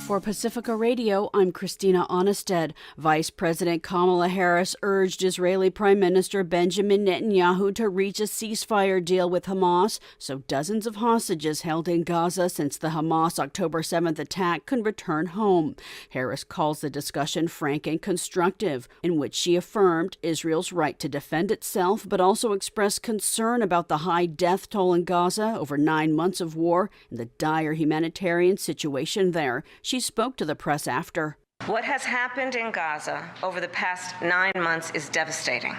For Pacifica Radio, I'm Christina Onnested. Vice President Kamala Harris urged Israeli Prime Minister Benjamin Netanyahu to reach a ceasefire deal with Hamas so dozens of hostages held in Gaza since the Hamas October 7th attack can return home. Harris calls the discussion frank and constructive, in which she affirmed Israel's right to defend itself, but also expressed concern about the high death toll in Gaza over 9 months of war and the dire humanitarian situation there. She spoke to the press after. What has happened in Gaza over the past 9 months is devastating.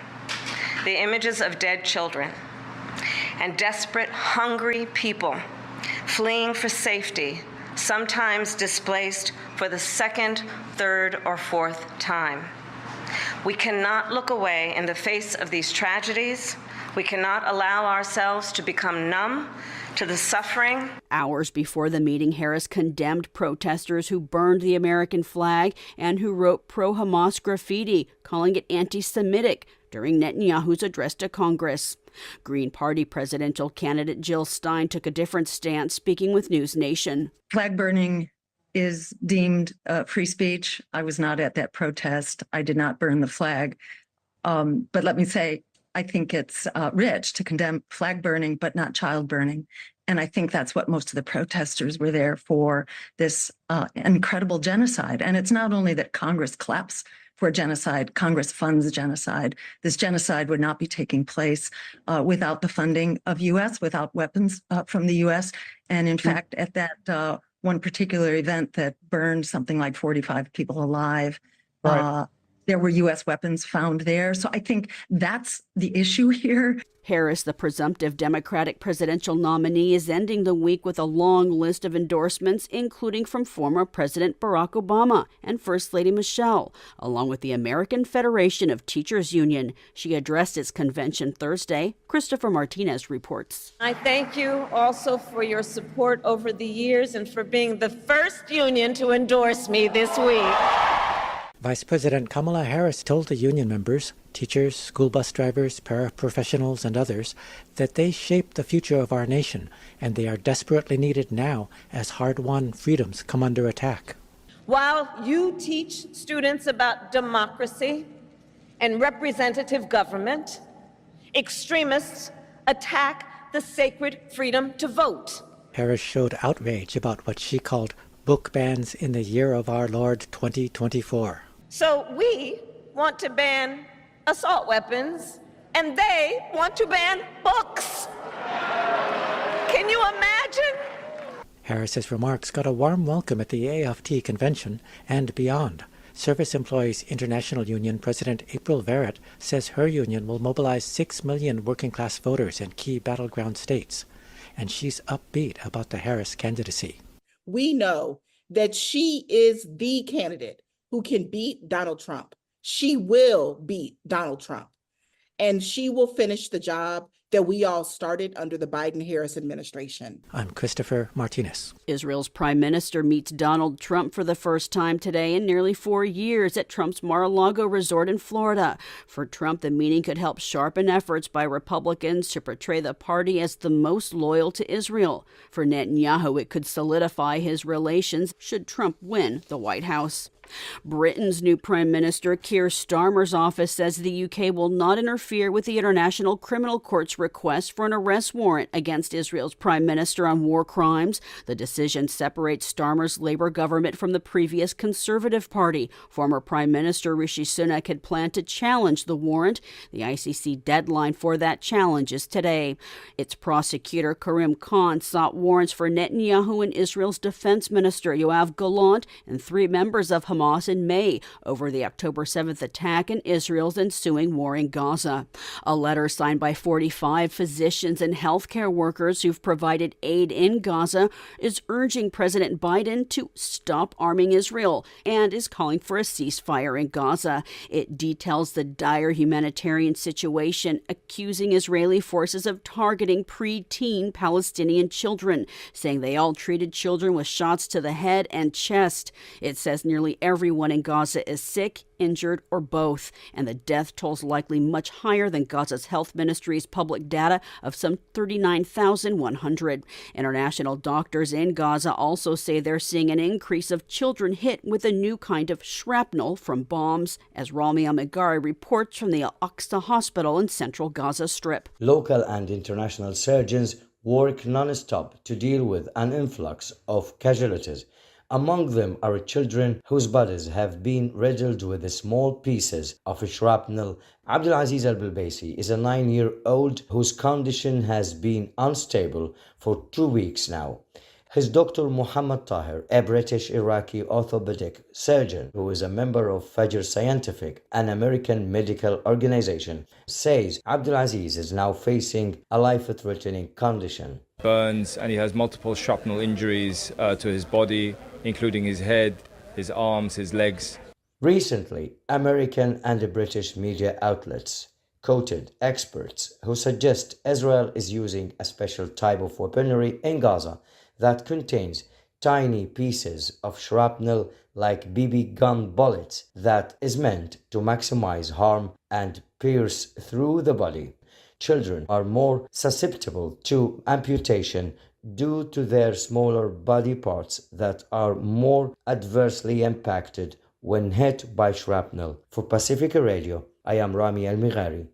The images of dead children and desperate, hungry people fleeing for safety, sometimes displaced for the second, third, or fourth time. We cannot look away in the face of these tragedies. We cannot allow ourselves to become numb to the suffering. Hours before the meeting, Harris condemned protesters who burned the American flag and who wrote pro-Hamas graffiti, calling it anti-Semitic, during Netanyahu's address to Congress. Green Party presidential candidate Jill Stein took a different stance, speaking with News Nation. Flag burning is deemed free speech. I was not at that protest. I did not burn the flag. But let me say, I think it's rich to condemn flag burning, but not child burning. And I think that's what most of the protesters were there for, this incredible genocide. And it's not only that Congress claps for genocide, Congress funds genocide. This genocide would not be taking place without the funding of U.S., without weapons from the U.S. And in fact, at that one particular event that burned something like 45 people alive, right. There were U.S. weapons found there. So I think that's the issue here. Harris, the presumptive Democratic presidential nominee, is ending the week with a long list of endorsements, including from former President Barack Obama and First Lady Michelle, along with the American Federation of Teachers Union. She addressed its convention Thursday. Christopher Martinez reports. I thank you also for your support over the years and for being the first union to endorse me this week. Vice President Kamala Harris told the union members, teachers, school bus drivers, paraprofessionals, and others, that they shape the future of our nation, and they are desperately needed now as hard-won freedoms come under attack. While you teach students about democracy and representative government, extremists attack the sacred freedom to vote. Harris showed outrage about what she called book bans in the year of our Lord 2024. So we want to ban assault weapons, and they want to ban books. Can you imagine? Harris's remarks got a warm welcome at the AFT convention and beyond. Service Employees International Union President April Verrett says her union will mobilize 6 million working-class voters in key battleground states, and she's upbeat about the Harris candidacy. We know that she is the candidate who can beat Donald Trump. She will beat Donald Trump, and she will finish the job that we all started under the Biden-Harris administration. I'm Christopher Martinez. Israel's prime minister meets Donald Trump for the first time today in nearly 4 years at Trump's Mar-a-Lago resort in Florida. For Trump, the meeting could help sharpen efforts by Republicans to portray the party as the most loyal to Israel. For Netanyahu, it could solidify his relations should Trump win the White House. Britain's new Prime Minister Keir Starmer's office says the UK will not interfere with the International Criminal Court's request for an arrest warrant against Israel's Prime Minister on war crimes. The decision separates Starmer's Labour government from the previous Conservative Party. Former Prime Minister Rishi Sunak had planned to challenge the warrant. The ICC deadline for that challenge is today. Its prosecutor Karim Khan sought warrants for Netanyahu and Israel's Defense Minister Yoav Gallant and 3 members of Hamas in May over the October 7th attack and Israel's ensuing war in Gaza. A letter signed by 45 physicians and healthcare workers who've provided aid in Gaza is urging President Biden to stop arming Israel and is calling for a ceasefire in Gaza. It details the dire humanitarian situation, accusing Israeli forces of targeting preteen Palestinian children, saying they all treated children with shots to the head and chest. It says nearly everyone in Gaza is sick, injured, or both, and the death toll's likely much higher than Gaza's health ministry's public data of some 39,100. International doctors in Gaza also say they're seeing an increase of children hit with a new kind of shrapnel from bombs, as Rami Al-Meghari reports from the Al-Aqsa Hospital in central Gaza Strip. Local and international surgeons work non-stop to deal with an influx of casualties. Among them are children whose bodies have been riddled with small pieces of shrapnel. Abdulaziz Al-Bilbaisi is a 9-year-old whose condition has been unstable for 2 weeks now. His doctor Muhammad Tahir, a British Iraqi orthopedic surgeon who is a member of Fajr Scientific, an American medical organization, says Abdulaziz is now facing a life-threatening condition. Burns, and he has multiple shrapnel injuries to his body, including his head, his arms, his legs. Recently, American and British media outlets quoted experts who suggest Israel is using a special type of weaponry in Gaza that contains tiny pieces of shrapnel like BB gun bullets that is meant to maximize harm and pierce through the body. Children are more susceptible to amputation due to their smaller body parts that are more adversely impacted when hit by shrapnel. For Pacifica Radio, I am Rami Al-Meghari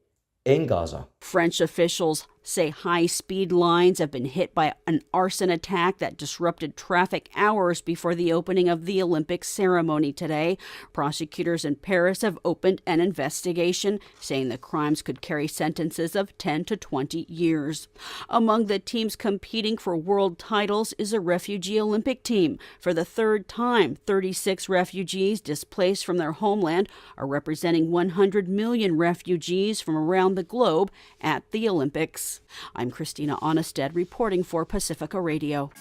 in Gaza. French officials say high-speed lines have been hit by an arson attack that disrupted traffic hours before the opening of the Olympic ceremony today. Prosecutors in Paris have opened an investigation, saying the crimes could carry sentences of 10 to 20 years. Among the teams competing for world titles is a refugee Olympic team. For the third time, 36 refugees displaced from their homeland are representing 100 million refugees from around the globe at the Olympics. I'm Christina Onnested reporting for Pacifica Radio.